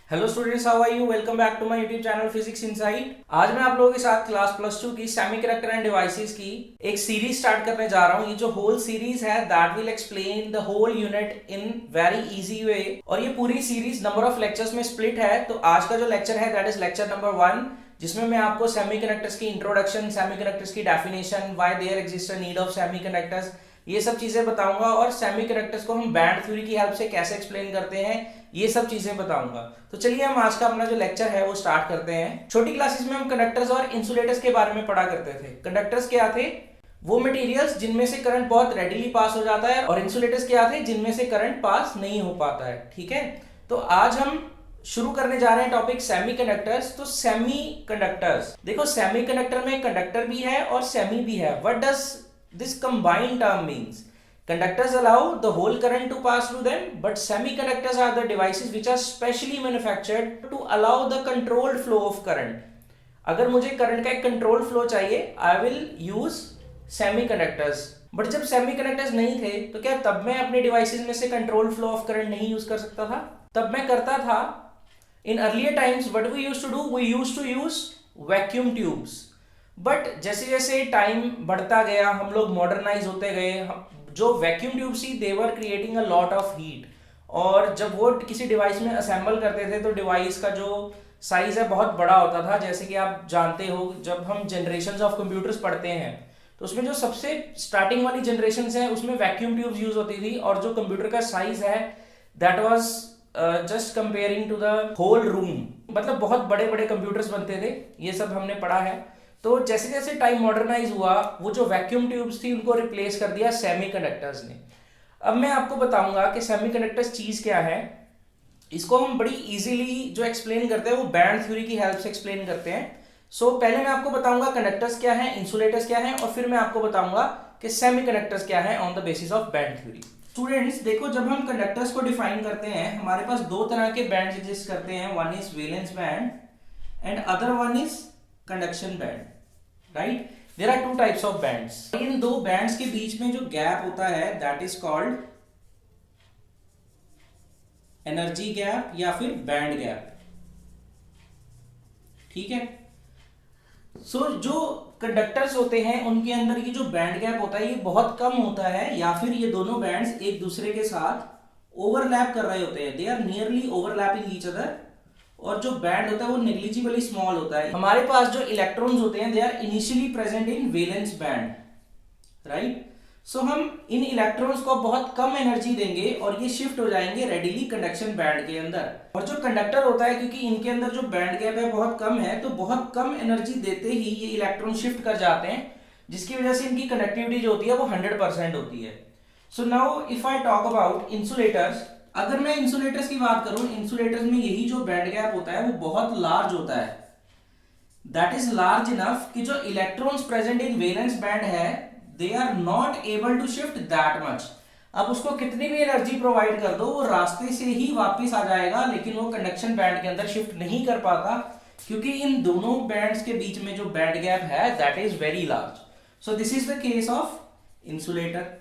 Hello students, how are you? Welcome back to my YouTube channel physics insight. आज मैं आप लोगों के साथ क्लास प्लस टू की सेमीकंडक्टर एंड डिवाइसेस की एक सीरीज स्टार्ट करने जा रहा हूँ। ये जो होल सीरीज है that will explain the whole unit in very easy way, और ये पूरी सीरीज नंबर ऑफ लेक्चर्स में स्प्लिट है। तो आज का जो लेक्चर है दैट इज लेक्चर नंबर 1, जिसमें मैं आपको सेमीकंडक्टर्स की इंट्रोडक्शन, सेमीकंडक्टर्स की definition, why there exist a need of semiconductors, ये सब चीजें बताऊंगा। और सेमीकंडक्टर्स को हम बैंड थ्योरी की हेल्प से कैसे एक्सप्लेन करते हैं, ये सब चीजें बताऊंगा। तो चलिए हम आज का अपना जो लेक्चर है वो स्टार्ट करते हैं। छोटी क्लासेस में हम कंडक्टर्स और इंसुलेटर्स के बारे में पढ़ा करते थे। कंडक्टर्स क्या थे? वो मटेरियल्स जिनमें से करंट बहुत रेडिली पास हो जाता है, और इंसुलेटर्स क्या थे? जिनमें से करंट पास नहीं हो पाता है। ठीक है, तो आज हम शुरू करने जा रहे हैं टॉपिक सेमीकंडक्टर्स। तो सेमीकंडक्टर्स, देखो सेमीकंडक्टर में कंडक्टर भी है और सेमी भी है। What does this combined term means? Conductors allow the whole current to pass through them, but semiconductors are the devices which are specially manufactured to allow the controlled flow of current. अगर मुझे current का एक control flow चाहिए, I will use semiconductors. But जब semiconductors नहीं थे तो क्या तब मैं अपने डिवाइसेस में से कंट्रोल फ्लो ऑफ करंट नहीं यूज कर सकता था? तब मैं करता था। In earlier times what we used to do, we used to use vacuum tubes. But जैसे जैसे टाइम बढ़ता गया, हम लोग मॉडर्नाइज होते गए। जो वैक्यूम ट्यूब्स थी they were creating a lot of heat, और जब वो किसी डिवाइस में असेंबल करते थे तो डिवाइस का जो साइज है बहुत बड़ा होता था। जैसे कि आप जानते हो, जब हम जनरेशन ऑफ कंप्यूटर्स पढ़ते हैं तो उसमें जो सबसे स्टार्टिंग वाली जनरेशन है उसमें वैक्यूम ट्यूब्स यूज होती थी, और जो कंप्यूटर का साइज है that was just comparing to the whole room. मतलब बहुत बड़े बड़े कंप्यूटर्स बनते थे, ये सब हमने पढ़ा है। तो जैसे जैसे टाइम मॉडर्नाइज हुआ, वो जो वैक्यूम ट्यूब्स थी उनको रिप्लेस कर दिया सेमीकंडक्टर्स ने। अब मैं आपको बताऊंगा कि सेमीकंडक्टर्स चीज क्या है। इसको हम बड़ी इजीली जो एक्सप्लेन करते हैं वो बैंड थ्योरी की हेल्प से एक्सप्लेन करते हैं। पहले मैं आपको बताऊंगा कंडक्टर्स क्या है, इंसुलेटर्स क्या है, और फिर मैं आपको बताऊंगा कि सेमीकंडक्टर्स क्या है on the basis of band theory. Students देखो, जब हम कंडक्टर्स को डिफाइन करते हैं, हमारे पास दो तरह के बैंड एग्जिस्ट करते हैं। One is valence band and other one is conduction band. Right, there are two types of bands. इन दो बैंड्स के बीच में जो गैप होता है that is called energy gap या फिर बैंड गैप। ठीक है, जो कंडक्टर्स होते हैं उनके अंदर ये जो बैंड गैप होता है ये बहुत कम होता है, या फिर ये दोनों बैंड्स एक दूसरे के साथ ओवरलैप कर रहे होते हैं। They are nearly overlapping each other, और जो बैंड होता है वो नेग्लिजिबली स्मॉल होता है। हमारे पास जो इलेक्ट्रॉन्स होते हैं they are initially present in valence band. Right, so हम इन इलेक्ट्रॉन्स को बहुत कम एनर्जी देंगे और ये शिफ्ट हो जाएंगे रेडिली कंडक्शन बैंड के अंदर। और जो कंडक्टर होता है, क्योंकि इनके अंदर जो बैंड गैप है बहुत कम है, तो बहुत कम एनर्जी देते ही ये इलेक्ट्रॉन शिफ्ट कर जाते हैं, जिसकी वजह से इनकी कंडक्टिविटी जो होती है वो 100% होती है। So now if I talk about insulators, अगर मैं इंसुलेटर्स की बात करूं, इंसुलेटर्स में यही जो बैंड गैप होता है वो बहुत लार्ज होता है। दैट इज लार्ज इनफ कि जो electrons present in valence band है they are not able to shift that much. अब उसको कितनी भी एनर्जी प्रोवाइड कर दो वो रास्ते से ही वापस आ जाएगा, लेकिन वो कंडक्शन बैंड के अंदर शिफ्ट नहीं कर पाता, क्योंकि इन दोनों बैंड्स के बीच में जो बैंड गैप है that is very large. So this is the case of insulator.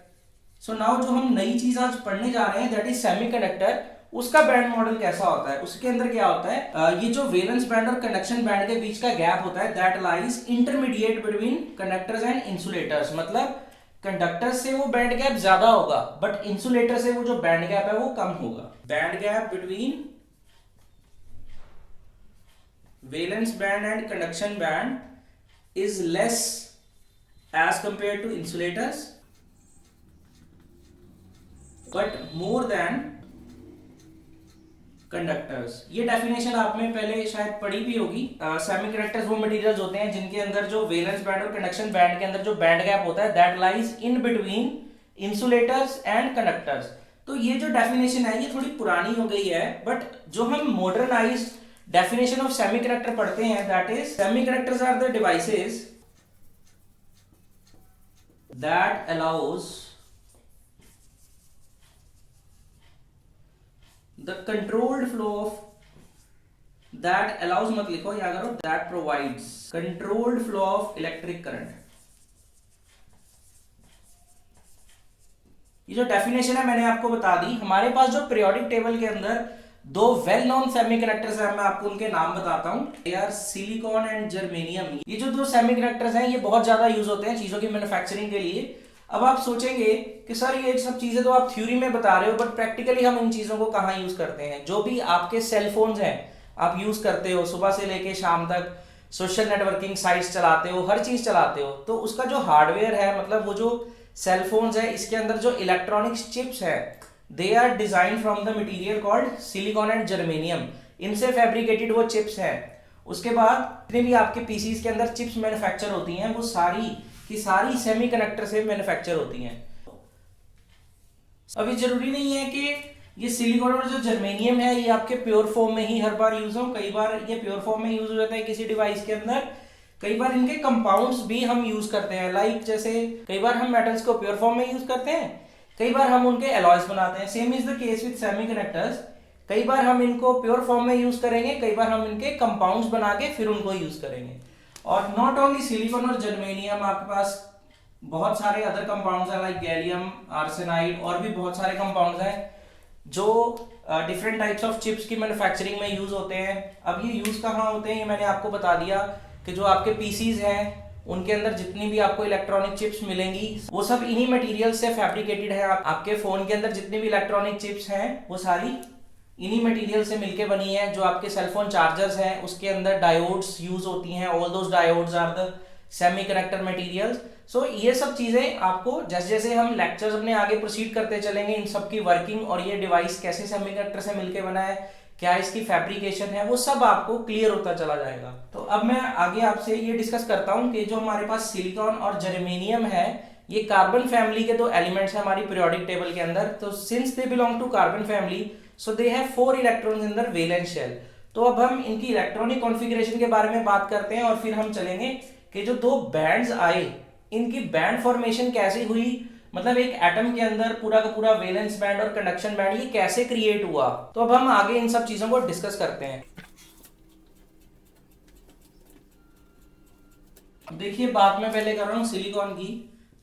So now जो हम नई चीज आज पढ़ने जा रहे हैं दैट इज सेमीकंडक्टर। उसका बैंड मॉडल कैसा होता है, उसके अंदर क्या होता है, ये जो वैलेंस बैंड और कंडक्शन बैंड के बीच का गैप होता है that lies intermediate between conductors and insulators. मतलब कंडक्टर से वो बैंड गैप ज्यादा होगा, बट इंसुलेटर से वो जो बैंड गैप है वो कम होगा। Band gap between valence band and conduction band is less as compare to insulators, but more than conductors. ये डेफिनेशन आपने पहले शायद पढ़ी भी होगी। सेमीकंडक्टर्स वो मटेरियल्स होते हैं जिनके अंदर जो वैलेंस बैंड और कंडक्शन बैंड के अंदर जो बैंड गैप होता है that lies in between insulators and conductors. तो ये जो डेफिनेशन है ये थोड़ी पुरानी हो गई है, बट जो हम मॉडर्नाइज्ड डेफिनेशन ऑफ सेमीकंडक्टर पढ़ते हैं that is semiconductors are the devices that allows the controlled flow of that allows, मत लिखो, या करो that provides controlled flow of electric current। ये जो डेफिनेशन है मैंने आपको बता दी। हमारे पास जो पीरियोडिक टेबल के अंदर दो वेल नोन सेमीकंडक्टर्स हैं, मैं आपको उनके नाम बताता हूं। They are silicon and germanium. ये जो दो सेमीकंडक्टर्स हैं ये बहुत ज्यादा यूज होते हैं चीजों की मैन्युफैक्चरिंग के लिए। अब आप सोचेंगे कि सर ये सब चीजें तो आप थ्योरी में बता रहे हो, बट प्रैक्टिकली हम इन चीजों को कहाँ यूज करते हैं? जो भी आपके सेल फोन्स हैं आप यूज करते हो, सुबह से लेके शाम तक सोशल नेटवर्किंग साइट्स चलाते हो, हर चीज चलाते हो, तो उसका जो हार्डवेयर है, मतलब वो जो सेल फोन्स है, इसके अंदर जो इलेक्ट्रॉनिक्स चिप्स है, they are design from the material called silicon and germanium. इनसे फैब्रिकेटेड वो चिप्स हैं। उसके बाद जितने भी आपके पीसीज के अंदर चिप्स मैन्युफैक्चर होती हैं वो सारी की सारी सेमीकंडक्टर से मैन्युफैक्चर होती हैं। अभी जरूरी नहीं है कि ये सिलिकॉन और जो जर्मेनियम है ये आपके प्योर फॉर्म में ही हर बार यूज हो। कई बार ये प्योर फॉर्म में यूज हो जाता है किसी डिवाइस के अंदर, कई बार इनके कंपाउंड्स भी हम यूज करते हैं। लाइक जैसे कई बार हम मेटल्स को प्योर फॉर्म में यूज करते हैं, कई बार हम उनके एलॉयज बनाते हैं। Same is the case with semiconductors. कई बार हम इनको प्योर फॉर्म में यूज करेंगे, कई बार हम इनके कंपाउंड्स बना के फिर उनको यूज करेंगे। और नॉट ओनली सिलिकॉन और जर्मेनियम, आपके पास बहुत सारे अदर कंपाउंड्स हैं लाइक गैलियम आर्सेनाइड, और भी बहुत सारे कंपाउंड्स हैं जो डिफरेंट टाइप्स ऑफ चिप्स की मैन्युफैक्चरिंग में यूज होते हैं। अब ये यूज कहाँ होते हैं ये मैंने आपको बता दिया कि जो आपके पीसीज हैं उनके अंदर जितनी भी आपको इलेक्ट्रॉनिक चिप्स मिलेंगी वो सब इन्हीं मटेरियल से फैब्रिकेटेड है। आपके फोन के अंदर जितनी भी इलेक्ट्रॉनिक चिप्स हैं वो सारी इन्हीं मटेरियल से मिलके बनी है। जो आपके सेलफोन चार्जर्स हैं उसके अंदर डायोड्स यूज होती हैं, all those diodes are the semiconductor materials. So ये सब चीजें आपको जैसे जैसे हम लेक्चर्स अपने आगे प्रोसीड करते चलेंगे, इन सब की वर्किंग और ये डिवाइस कैसे सेमीकंडक्टर से मिलके बना है, क्या इसकी फैब्रिकेशन है, वो सब आपको क्लियर होता चला जाएगा। तो अब मैं आगे आपसे ये डिस्कस करता हूँ कि जो हमारे पास सिलिकॉन और जर्मेनियम है ये कार्बन फैमिली के दो एलिमेंट्स हैं हमारी पीरियोडिक टेबल के अंदर। तो since they belong to carbon family so they have 4 electrons in the valence shell. तो अब हम इनकी इलेक्ट्रॉनिक कॉन्फ़िगरेशन के बारे में बात करते हैं और फिर हम चलेंगे कि जो दो बैंड्स आए इनकी बैंड फॉर्मेशन कैसे हुई, मतलब एक एटम के अंदर पूरा का पूरा वैलेंस बैंड और कंडक्शन बैंड ये कैसे क्रिएट हुआ। तो अब हम आगे इन सब चीजों को डिस्कस करते हैं। देखिए बात मैं पहले कर रहा हूं सिलिकॉन की।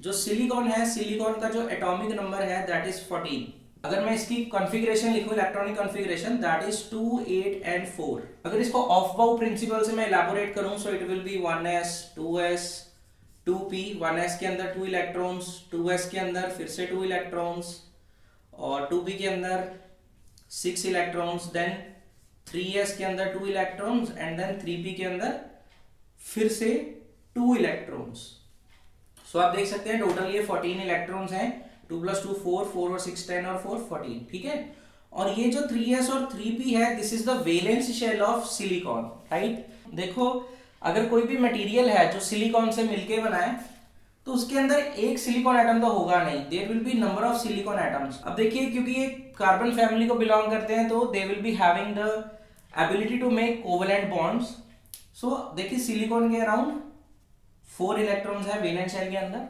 जो सिलिकॉन है, सिलिकॉन का जो एटॉमिक नंबर है दैट इज 14। अगर मैं इसकी कॉन्फ़िगरेशन लिखूं, electronic configuration that is 2, 8 and 4। अगर इसको ऑफ बाउ प्रिंसिपल से मैं इलैबोरेट करूं so it will be 1s 2s 2p। 1s के अंदर 2 इलेक्ट्रॉन्स, 2s के अंदर फिर से 2 इलेक्ट्रॉन्स, और 2p के अंदर 6 इलेक्ट्रॉन्स, देन 3s के अंदर 2 इलेक्ट्रॉन्स एंड देन 3p के अंदर फिर से 2 इलेक्ट्रॉन्स। सो आप देख सकते हैं टोटल ये 14 इलेक्ट्रॉन्स हैं। 2 + 2 4, 4 और 6 10 और 4 14, ठीक है। और ये जो 3s और 3p है this is the valence shell of silicon, right. देखो अगर कोई भी मटेरियल है जो सिलिकॉन से मिलके बना है तो उसके अंदर एक सिलिकॉन एटम तो होगा नहीं, there will be number of silicon atoms. अब देखिए क्योंकि ये कार्बन फैमिली को बिलोंग करते हैं तो they will be having the ability to make covalent bonds. So देखिए सिलिकॉन के अराउंड 4 इलेक्ट्रॉन्स है वैलेंस शेल के अंदर।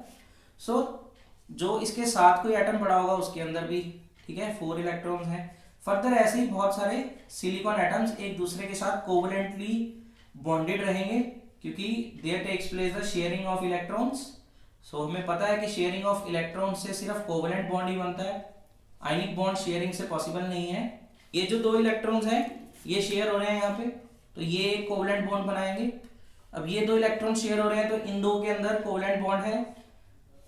सो जो इसके साथ कोई एटम पड़ा होगा उसके अंदर भी, ठीक है, 4 इलेक्ट्रॉन्स हैं। फर्दर ऐसे ही बहुत सारे सिलिकॉन एटम्स एक दूसरे के साथ कोवेलेंटली बॉन्डेड रहेंगे क्योंकि there takes place the sharing of electrons. So हमें पता है कि शेयरिंग ऑफ इलेक्ट्रॉन्स से सिर्फ कोवेलेंट बॉन्ड ही बनता है, आयनिक बॉन्ड शेयरिंग से पॉसिबल नहीं है। ये जो 2 इलेक्ट्रॉन्स हैं ये शेयर हो रहे हैं यहाँ पे, तो ये कोवेलेंट बॉन्ड बनाएंगे। अब ये 2 इलेक्ट्रॉन शेयर हो रहे हैं तो इन दो के अंदर कोवेलेंट बॉन्ड है,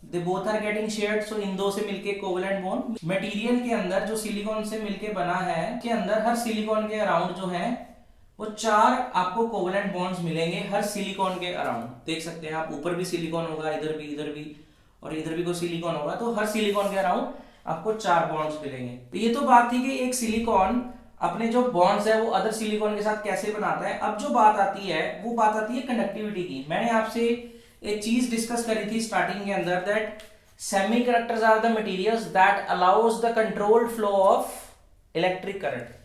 they both are getting shared, so इन दो से मिलके कोवेलेंट बॉन्ड। मटेरियल के अंदर जो सिलिकॉन से मिलके बना है के अंदर हर सिलिकॉन के अराउंड जो है वो 4 आपको कोवेलेंट बॉन्ड्स मिलेंगे हर सिलिकॉन के अराउंड। देख सकते हैं आप, ऊपर भी सिलिकॉन होगा, इधर भी और इधर भी कोई सिलिकॉन होगा, तो हर सिलिकॉन के अराउंड आपको 4 बॉन्ड्स मिलेंगे। तो ये तो बात थी कि एक सिलिकॉन अपने जो बॉन्ड्स है वो अदर सिलिकॉन के साथ कैसे बनाता है। अब जो बात आती है वो बात आती है कंडक्टिविटी की। मैंने आपसे एक चीज डिस्कस करी थी स्टार्टिंग के अंदर that semiconductors are the materials that allows the controlled flow of electric current.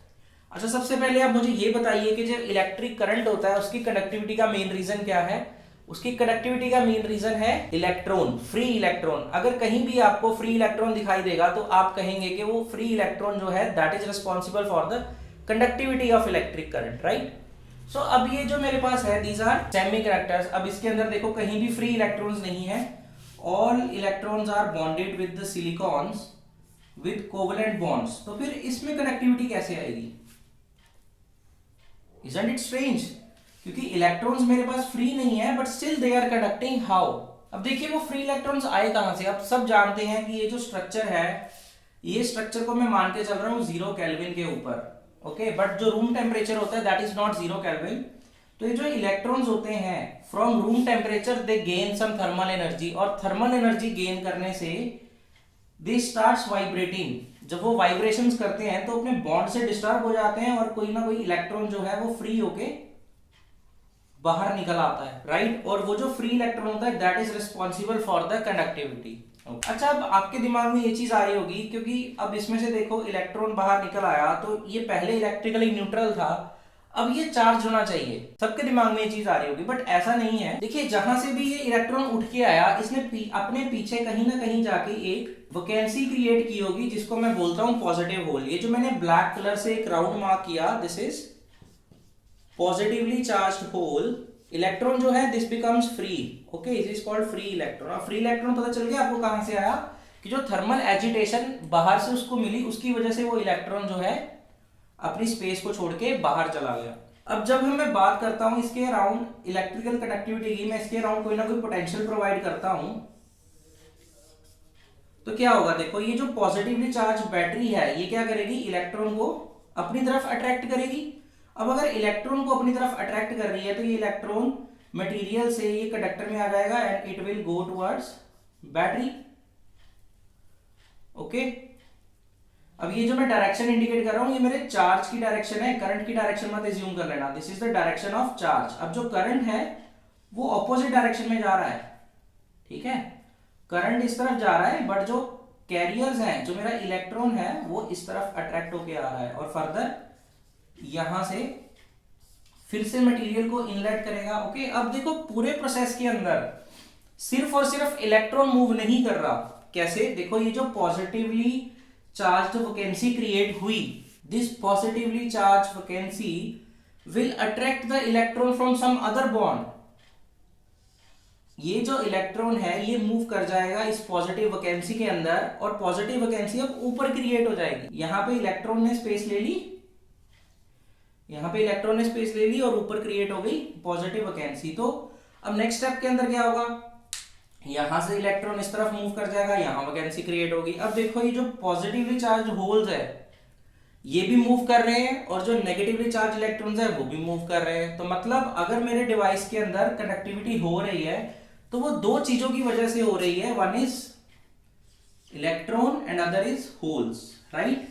अच्छा सबसे पहले आप मुझे ये बताइए कि जो इलेक्ट्रिक करंट होता है उसकी कंडक्टिविटी का मेन रीजन क्या है। उसकी कंडक्टिविटी का मेन रीजन है इलेक्ट्रॉन, फ्री इलेक्ट्रॉन। अगर कहीं भी आपको फ्री इलेक्ट्रॉन दिखाई देगा तो आप कहेंगे कि वो फ्री इलेक्ट्रॉन जो है that is responsible for the conductivity of electric current, right. So अब ये जो मेरे पास है दीज आर सेमीकंडक्टर्स। अब इसके अंदर देखो कहीं भी फ्री इलेक्ट्रॉन्स नहीं है, all electrons are bonded with the silicons with covalent bonds. तो फिर इसमें कनेक्टिविटी कैसे आएगी? Isn't it strange? क्योंकि इलेक्ट्रॉन्स मेरे पास फ्री नहीं है but still they are conducting. How? अब देखिए वो फ्री इलेक्ट्रॉन्स आए कहां से। अब सब जानते हैं कि ये जो स्ट्रक्चर है, ये स्ट्रक्चर को मैं मान के चल रहा हूँ 0 केल्विन के ऊपर, ओके। बट जो रूम टेम्परेचर होता है दैट इज नॉट 0 केल्विन। तो ये जो इलेक्ट्रॉन्स होते हैं from room temperature they gain some thermal energy, और थर्मल एनर्जी गेन करने से दे स्टार्ट्स वाइब्रेटिंग। जब वो वाइब्रेशंस करते हैं तो अपने बॉन्ड से डिस्टर्ब हो जाते हैं और कोई ना कोई इलेक्ट्रॉन जो है वो फ्री होके बाहर निकल आता है, राइट। और वो जो फ्री इलेक्ट्रॉन होता है that is responsible for the conductivity. अच्छा, अब आपके दिमाग में ये चीज आ रही होगी क्योंकि अब इसमें से देखो इलेक्ट्रॉन बाहर निकल आया तो ये पहले इलेक्ट्रिकली न्यूट्रल था, अब ये चार्ज होना चाहिए। सबके दिमाग में ये चीज आ रही होगी बट ऐसा नहीं है। देखिए जहां से भी ये इलेक्ट्रॉन उठ के आया इसने अपने पीछे कहीं ना कहीं जाके एक वैकेंसी क्रिएट की होगी जिसको मैं बोलता हूं पॉजिटिव होल। ये जो मैंने ब्लैक कलर से एक राउंड मार्क किया, this is positively charged hole. Electron जो है this becomes free, okay, it is called free electron. अब फ्री इलेक्ट्रॉन पता चल गया आपको कहां से आया, कि जो थर्मल एजिटेशन बाहर से उसको मिली उसकी वजह से वो इलेक्ट्रॉन जो है अपनी स्पेस को छोड़ के बाहर चला गया। अब जब मैं बात करता हूं इसके अराउंड इलेक्ट्रिकल कंडक्टिविटी की, मैं इसके अराउंड कोई ना कोई पोटेंशियल प्रोवाइड करता हूं तो क्या होगा, देखो ये जो पॉजिटिवली चार्ज बैटरी है ये क्या करेगी, इलेक्ट्रॉन को अपनी तरफ अट्रैक्ट करेगी। अब अगर इलेक्ट्रॉन को अपनी तरफ अट्रैक्ट कर रही है तो ये इलेक्ट्रॉन मटेरियल से ये कंडक्टर में आ जाएगा and it will go towards battery, okay. अब ये जो मैं डायरेक्शन इंडिकेट कर रहा हूं ये मेरे चार्ज की डायरेक्शन है, करंट की डायरेक्शन मत एज्यूम कर लेना। This is the direction of charge. अब जो करंट है वो ऑपोजिट डायरेक्शन में जा रहा है, ठीक है, करंट इस तरफ जा रहा है बट जो कैरियर्स हैं, जो मेरा इलेक्ट्रॉन है वो इस तरफ अट्रैक्ट होके आ रहा है और फर्दर यहां से फिर से मटेरियल को इनलेट करेगा, ओके। अब देखो पूरे प्रोसेस के अंदर सिर्फ और सिर्फ इलेक्ट्रॉन मूव नहीं कर रहा। कैसे? देखो ये जो पॉजिटिवली चार्ज्ड वैकेंसी क्रिएट हुई, this positively charged vacancy will attract the electron from some other bond. ये जो इलेक्ट्रॉन है ये मूव कर जाएगा इस पॉजिटिव वैकेंसी के अंदर और पॉजिटिव वैकेंसी अब ऊपर क्रिएट हो जाएगी। यहां पे इलेक्ट्रॉन ने स्पेस ले ली, यहां पे इलेक्ट्रॉन ने स्पेस ले ली और ऊपर क्रिएट हो गई पॉजिटिव वैकेंसी। तो अब नेक्स्ट स्टेप के अंदर क्या होगा, यहां से इलेक्ट्रॉन इस तरफ मूव कर जाएगा, यहां वैकेंसी क्रिएट होगी। अब देखो ये जो पॉजिटिवली चार्ज होल्स है ये भी मूव कर रहे हैं और जो नेगेटिवली चार्ज इलेक्ट्रॉन्स है वो भी मूव कर रहे हैं। तो मतलब अगर मेरे डिवाइस के अंदर कंडक्टिविटी हो रही है तो वो दो चीजों की वजह से हो रही है, one is electron and other is holes, right.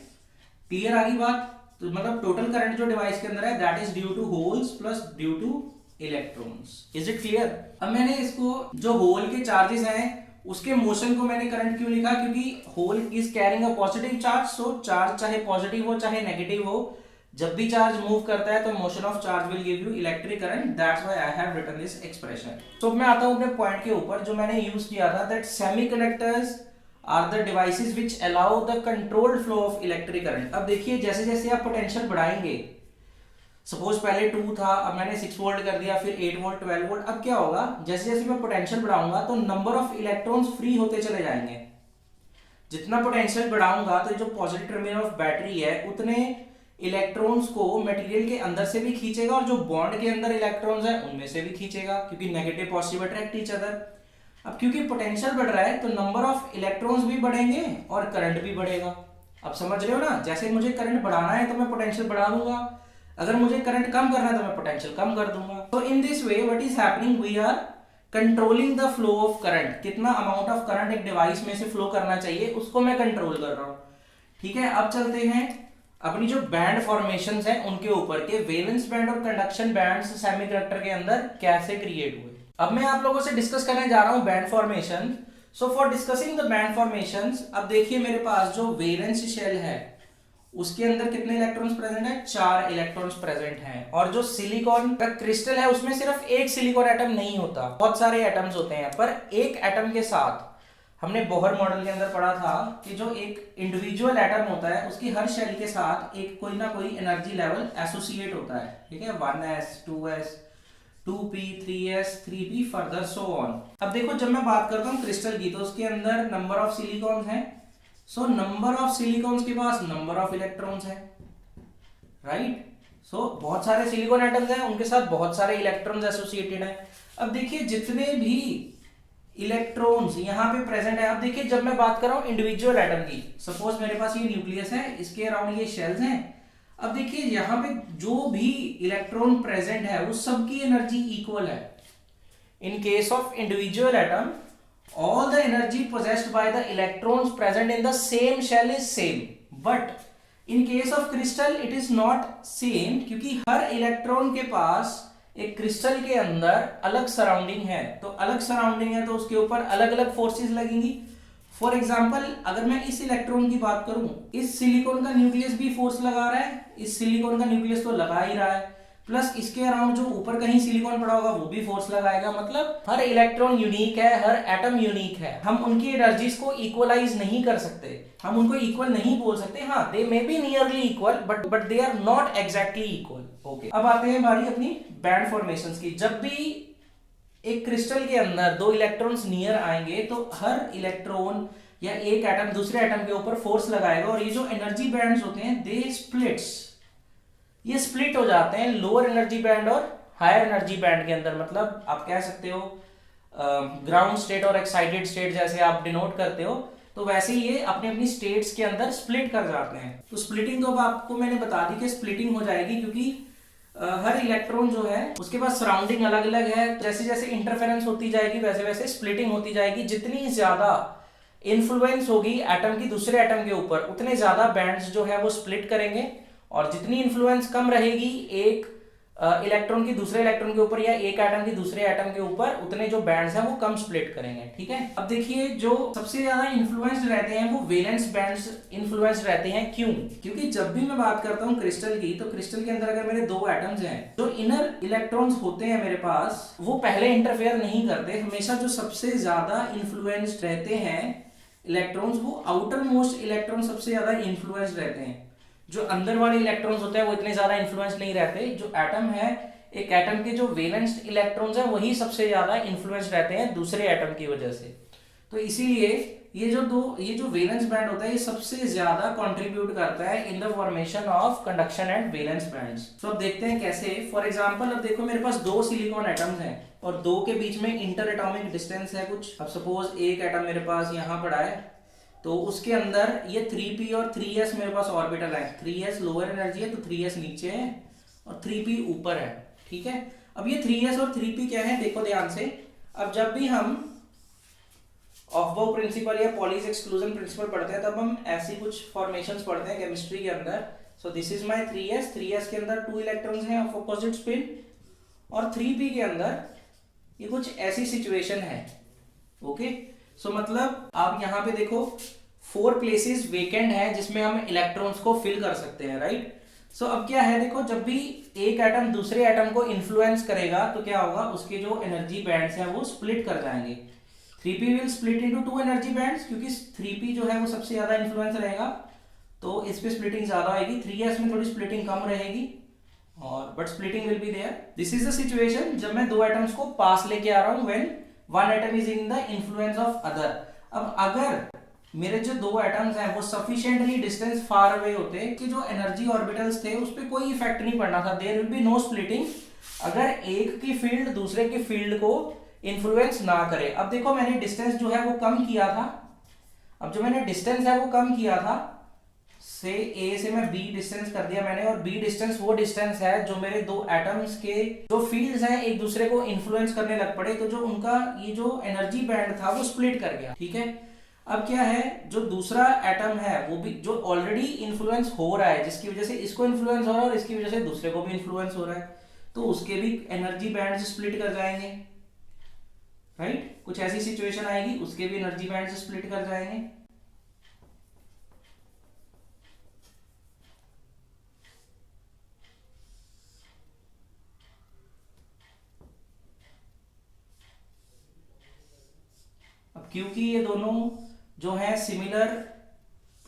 Clear आ गई बात? तो मतलब टोटल करंट जो डिवाइस के अंदर है that is due to holes plus due to electrons. Is it clear? अब मैंने इसको जो होल के चार्जेस हैं उसके मोशन को मैंने करंट क्यों लिखा, क्योंकि hole is carrying a positive charge. So charge चाहे पॉजिटिव हो चाहे नेगेटिव हो, जब भी चार्ज मूव करता है तो motion of charge will give you electric current, that's why I have written this expression. तो मैं आता हूं अपने पॉइंट के ऊपर जो मैंने यूज किया था, that semiconductors are the devices which allow the controlled flow of electric current. अब देखिए जैसे जैसे आप पोटेंशियल बढ़ाएंगे, सपोज पहले 2 था, अब मैंने 6 वोल्ट कर दिया, फिर 8 वोल्ट 12 वोल्ट, अब क्या होगा, जैसे जैसे मैं पोटेंशियल बढ़ाऊंगा तो नंबर ऑफ इलेक्ट्रॉन्स फ्री होते चले जाएंगे। जितना पोटेंशियल बढ़ाऊंगा तो जो पॉजिटिव टर्मिनल ऑफ बैटरी है उतने इलेक्ट्रॉन्स को मटेरियल के अंदर से भी खींचेगा और जो बॉन्ड के अंदर इलेक्ट्रॉन्स हैं उनमें से भी खींचेगा, क्योंकि negative positive attract each other. अब क्योंकि पोटेंशियल बढ़ रहा है तो नंबर ऑफ इलेक्ट्रॉन्स भी बढ़ेंगे और करंट भी बढ़ेगा। अब समझ रहे हो ना, जैसे मुझे करंट बढ़ाना है तो मैं पोटेंशियल बढ़ा दूंगा, अगर मुझे करंट कम करना है तो मैं पोटेंशियल कम कर दूंगा। तो in this way what is happening, we are controlling the flow of current. कितना अमाउंट ऑफ करंट एक डिवाइस में से फ्लो करना चाहिए उसको मैं कंट्रोल कर रहा हूं, ठीक है। अब चलते हैं अपनी जो बैंड फॉर्मेशंस हैं उनके ऊपर के वैलेंस बैंड और कंडक्शन बैंड्स सेमीकंडक्टर के अंदर कैसे क्रिएट हुए। अब मैं आप लोगों से डिस्कस करने जा रहा हूं band formation. So for discussing the band formations, अब देखिए मेरे पास जो वैलेंस शेल है उसके अंदर कितने इलेक्ट्रॉन्स प्रेजेंट है, 4 इलेक्ट्रॉन्स प्रेजेंट हैं। और जो सिलिकॉन का क्रिस्टल है उसमें सिर्फ एक सिलिकॉन एटम नहीं होता, बहुत सारे एटम्स होते हैं, पर एक एटम के साथ हमने बोहर मॉडल के अंदर पढ़ा था कि जो एक इंडिविजुअल एटम होता है उसकी हर शेल के साथ एक कोई ना कोई एनर्जी लेवल एसोसिएट होता है, ठीक है, 1s 2s 2p 3s 3p further so on. अब देखो जब मैं बात करता हूँ क्रिस्टल की तो उसके अंदर नंबर ऑफ सिलिकॉन्स हैं, सो नंबर ऑफ सिलिकॉन्स के पास नंबर ऑफ इलेक्ट्रॉन्स है, राइट। बहुत सारे सिलिकॉन एटम्स हैं, उनके साथ बहुत सारे इलेक्ट्रॉन्स एसोसिएटेड हैं। अब देखिए जितने भी इलेक्ट्रॉन्स यहाँ पे प्रेजेंट है, अब देखिए जब मैं बात कर रहा हूँ इंडिविजुअल एटम की, सपोज मेरे पास ये न्यूक्लियस है, इसके अराउंड ये शेल्स हैं। अब देखिए यहाँ पे जो भी इलेक्ट्रॉन प्रेजेंट है वो सबकी एनर्जी इक्वल है। In case of individual atom all the energy possessed by the electrons present in the same shell is same, but in case of crystal it is not same, क्योंकि हर electron के पास एक crystal के अंदर अलग surrounding है, तो अलग surrounding है तो उसके ऊपर अलग अलग फोर्सेस लगेंगी। फॉर एग्जाम्पल अगर मैं इस इलेक्ट्रॉन की बात करूं, इस सिलिकॉन का न्यूक्लियस भी फोर्स लगा रहा है, इस सिलिकॉन का न्यूक्लियस तो लगा ही रहा है, प्लस इसके अराउंड जो ऊपर कहीं सिलिकॉन पड़ा होगा वो भी फोर्स लगाएगा। मतलब हर इलेक्ट्रॉन यूनिक है, हर एटम यूनिक है, हम उनकी एनर्जीज को इक्वलाइज नहीं कर सकते, हम उनको इक्वल नहीं बोल सकते। हाँ, they may be nearly equal but they are not exactly equal. Okay, अब आते हैं बारी अपनी बैंड फॉर्मेशंस की। जब भी एक क्रिस्टल के अंदर दो इलेक्ट्रॉन्स नियर आएंगे तो हर इलेक्ट्रॉन या एक एटम दूसरे एटम के ऊपर फोर्स लगाएगा, और ये जो एनर्जी बैंड्स होते हैं दे स्प्लिट्स, ये स्प्लिट हो जाते हैं लोअर एनर्जी बैंड और हायर एनर्जी बैंड के अंदर। मतलब आप कह सकते हो ग्राउंड स्टेट और एक्साइटेड स्टेट जैसे आप डिनोट करते हो, तो वैसे ही ये अपने अपनी स्टेट्स के अंदर स्प्लिट कर जाते हैं। तो स्प्लिटिंग तो अब आपको मैंने बता दी कि स्प्लिटिंग हो जाएगी, क्योंकि हर इलेक्ट्रॉन जो है उसके पास सराउंडिंग अलग अलग है। जैसे जैसे इंटरफेरेंस होती जाएगी वैसे वैसे स्प्लिटिंग होती जाएगी। जितनी ज्यादा इन्फ्लुएंस होगी एटम की दूसरे एटम के ऊपर, उतने ज्यादा बैंड्स जो है वो स्प्लिट करेंगे, और जितनी इन्फ्लुएंस कम रहेगी एक इलेक्ट्रॉन की दूसरे इलेक्ट्रॉन के ऊपर या एक एटम की दूसरे एटम के ऊपर, उतने जो बैंड्स हैं वो कम स्प्लिट करेंगे। ठीक है, अब देखिए जो सबसे ज्यादा इन्फ्लुएंस्ड रहते हैं वो वैलेंस बैंड्स इन्फ्लुएंस्ड रहते हैं। क्यों? क्योंकि जब भी मैं बात करता हूँ क्रिस्टल की, तो क्रिस्टल के अंदर अगर मेरे दो एटम्स हैं, जो इनर इलेक्ट्रॉन्स होते हैं मेरे पास, वो पहले इंटरफेयर नहीं करते। हमेशा जो सबसे ज्यादा इन्फ्लुएंस्ड रहते हैं इलेक्ट्रॉन्स, वो आउटर मोस्ट इलेक्ट्रॉन सबसे ज्यादा इन्फ्लुएंस्ड रहते हैं। जो अंदर वाले इलेक्ट्रॉन्स होते हैं वो इतने ज्यादा इन्फ्लुएंस नहीं रहते। जो एटम है, एक एटम के जो वैलेंस इलेक्ट्रॉन्स हैं वही सबसे ज्यादा इन्फ्लुएंस रहते हैं दूसरे एटम की वजह से। तो इसीलिए ये जो वैलेंस बैंड होता है ये सबसे ज्यादा कंट्रीब्यूट करता है in the formation of conduction and valence bands. तो अब देखते हैं कैसे। फॉर एग्जांपल अब देखो मेरे पास दो सिलिकॉन एटम्स हैं और दो के बीच में इंटर एटॉमिक डिस्टेंस है कुछ। अब सपोज एक एटम मेरे पास यहाँ पड़ा है, तो उसके अंदर ये 3p और 3s मेरे पास ऑर्बिटल है। 3s लोअर एनर्जी है तो 3s नीचे है और 3p ऊपर है। ठीक है, अब ये 3s और 3p क्या है देखो ध्यान से। अब जब भी हम ऑफ-बाउ प्रिंसिपल या पॉलीज एक्सक्लूजन प्रिंसिपल पढ़ते हैं तब हम ऐसी कुछ फॉर्मेशंस पढ़ते हैं केमिस्ट्री के अंदर। So this is my 3s, 3s के अंदर 2 इलेक्ट्रॉन्स हैं ऑफ अपोजिट स्पिन, और 3p के अंदर ये कुछ ऐसी सिचुएशन है। ओके, सो मतलब आप यहाँ पे देखो 4 प्लेसेस वेकेंट है जिसमें हम इलेक्ट्रॉन्स को फिल कर सकते हैं, राइट। सो अब क्या है देखो, जब भी एक एटम दूसरे एटम को इन्फ्लुएंस करेगा तो क्या होगा, उसके जो एनर्जी बैंड्स हैं वो स्प्लिट कर जाएंगे। 3p will split into 2 energy bands, क्योंकि 3p जो है वो सबसे ज्यादा इन्फ्लुएंस रहेगा तो इस पे स्प्लिटिंग ज्यादा आएगी। 3s में थोड़ी स्प्लिटिंग कम रहेगी, और but splitting will be there. This is the situation जब मैं दो एटम्स को पास लेके आ रहा हूं when one atom is in the influence of other. अब अगर मेरे जो दो एटम्स हैं वो सफिशिएंटली डिस्टेंस फार अवे होते कि जो एनर्जी ऑर्बिटल्स थे उस पर कोई इफेक्ट नहीं पड़ना था, there will be no splitting, अगर एक की फील्ड दूसरे की फील्ड को इन्फ्लुएंस ना करे। अब देखो मैंने डिस्टेंस जो है वो कम किया था। अब जो मैंने डिस्टेंस है वो कम किया था, से ए से मैं बी डिस्टेंस कर दिया मैंने, और बी डिस्टेंस वो डिस्टेंस है जो मेरे दो एटम्स के जो फील्ड्स हैं एक दूसरे को इन्फ्लुएंस करने लग पड़े, तो जो उनका ये जो एनर्जी बैंड था वो स्प्लिट कर गया। ठीक है, अब क्या है, जो दूसरा एटम है वो भी जो ऑलरेडी इन्फ्लुएंस हो रहा है, जिसकी वजह से इसको इन्फ्लुएंस हो रहा है और इसकी वजह से दूसरे को भी इन्फ्लुएंस हो रहा है, तो उसके भी एनर्जी बैंड स्प्लिट कर जाएंगे, राइट। कुछ ऐसी सिचुएशन आएगी, उसके भी एनर्जी बैंड स्प्लिट कर जाएंगे। अब क्योंकि ये दोनों जो है सिमिलर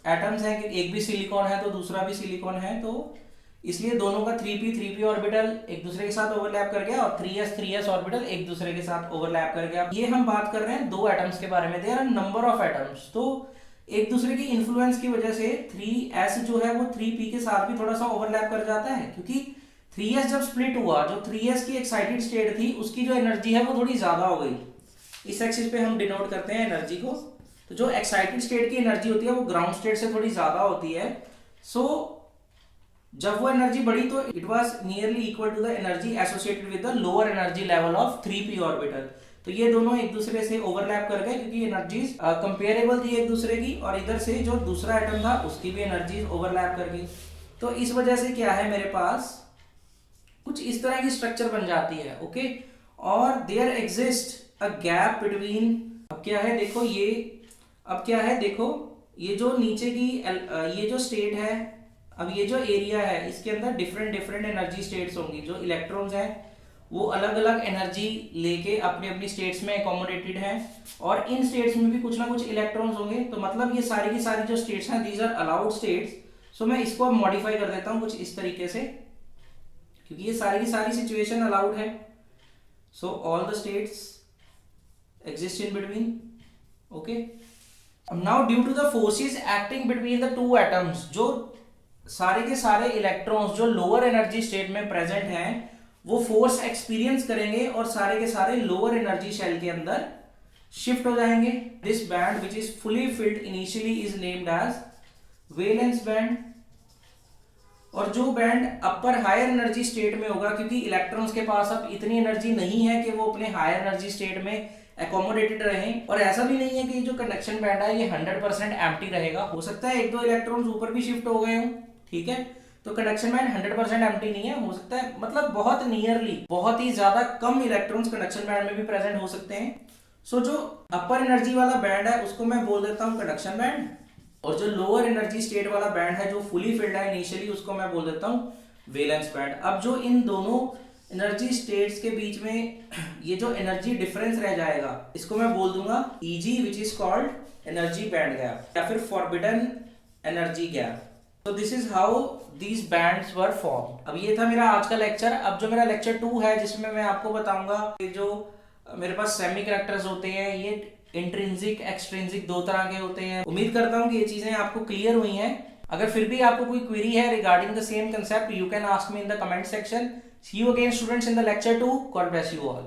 एटम्स हैं, कि एक भी सिलिकॉन है तो दूसरा भी सिलिकॉन है, तो इसलिए दोनों का 3p ऑर्बिटल एक दूसरे के साथ ओवरलैप कर गया और 3s ऑर्बिटल एक दूसरे के साथ ओवरलैप कर गया। ये हम बात कर रहे हैं दो एटम्स के बारे में, there are number of atoms, तो एक दूसरे की इन्फ्लुएंस की वजह से 3s जो है वो 3p के साथ भी थोड़ा सा ओवरलैप कर जाता है, क्योंकि 3s जब स्प्लिट हुआ, जो 3s की एक्साइटेड स्टेट थी उसकी जो एनर्जी है वो थोड़ी ज्यादा हो गई। इस एक्सिस पे हम डिनोट करते हैं एनर्जी को। तो जो एक्साइटेड स्टेट की एनर्जी होती है वो ग्राउंड स्टेट से थोड़ी ज्यादा होती है। सो जब वो एनर्जी बढ़ी तो it was nearly equal to the energy associated with the lower energy level of 3p orbital. तो ये दोनों एक दूसरे से ओवरलैप कर गए क्योंकि एनर्जीज कंपेरेबल थी एक दूसरे की, और इधर से जो दूसरा एटम था उसकी भी एनर्जीज ओवरलैप कर गई। तो इस वजह से क्या है, मेरे पास कुछ इस तरह की स्ट्रक्चर बन जाती है। ओके, और there exist a gap between, अब क्या है देखो ये, अब क्या है देखो ये जो नीचे की ये जो स्टेट है, अब ये जो एरिया है इसके अंदर डिफरेंट डिफरेंट एनर्जी स्टेट्स होंगी। जो इलेक्ट्रॉन्स हैं वो अलग अलग एनर्जी लेके अपनी अपनी स्टेट्स में अकोमोडेटेड हैं, और इन स्टेट्स में भी कुछ ना कुछ इलेक्ट्रॉन्स होंगे। तो मतलब ये सारी की सारी जो स्टेट्स हैं दीज आर अलाउड स्टेट्स। सो मैं इसको अब मॉडिफाई कर देता हूँ कुछ इस तरीके से, क्योंकि ये सारी की सारी सिचुएशन अलाउड है। So all the states exist in between. Okay, अब now due to the forces acting between the two atoms, जो सारे के सारे इलेक्ट्रॉन्स जो लोअर एनर्जी स्टेट में प्रेजेंट हैं वो फोर्स एक्सपीरियंस करेंगे और सारे के सारे लोअर एनर्जी शेल के अंदर शिफ्ट हो जाएंगे। This band which is fully filled initially is named as valence band. और जो band upper higher energy state में होगा, क्योंकि इलेक्ट्रॉन्स के पास अब इतनी एनर्जी नहीं है कि वो अपने हायर एनर्जी स्टेट में एकोमोडेटेड रहें, और ऐसा भी नहीं है कि जो कंडक्शन बैंड है ये 100% एम्प्टी रहेगा। हो सकता है एक दो इलेक्ट्रॉन्स ऊपर भी शिफ्ट हो गए हों, ठीक है। तो कंडक्शन बैंड 100% एम्प्टी नहीं है, हो सकता है मतलब बहुत नियरली, बहुत ही ज्यादा कम इलेक्ट्रॉन्स कंडक्शन बैंड में भी प्रेजेंट हो सकते हैं। सो जो अपर एनर्जी वाला बैंड है उसको मैं बोल देता हूँ कंडक्शन बैंड, और जो लोअर एनर्जी स्टेट वाला बैंड है जो फुली फिल्ड है इनिशियली उसको मैं बोल देता हूँ वेलेंस बैंड। अब जो इन दोनों एनर्जी स्टेट्स के बीच में ये जो एनर्जी डिफरेंस रह जाएगा इसको मैं बोल दूंगा Eg, which is called energy band gap या फिर फॉरबिडन एनर्जी गैप। तो this is how these bands were formed. अब ये था मेरा आज का लेक्चर। अब जो मेरा लेक्चर 2 है जिसमें मैं आपको बताऊंगा कि जो मेरे पास सेमीकंडक्टर्स होते हैं ये इंट्रिंसिक एक्सट्रिंसिक दो तरह के होते हैं। उम्मीद करता हूँ कि ये चीजें आपको क्लियर हुई हैं। अगर फिर भी आपको कोई क्वेरी है regarding the same concept, you can ask me in the comment section. See you again students in the lecture 2. God bless you all.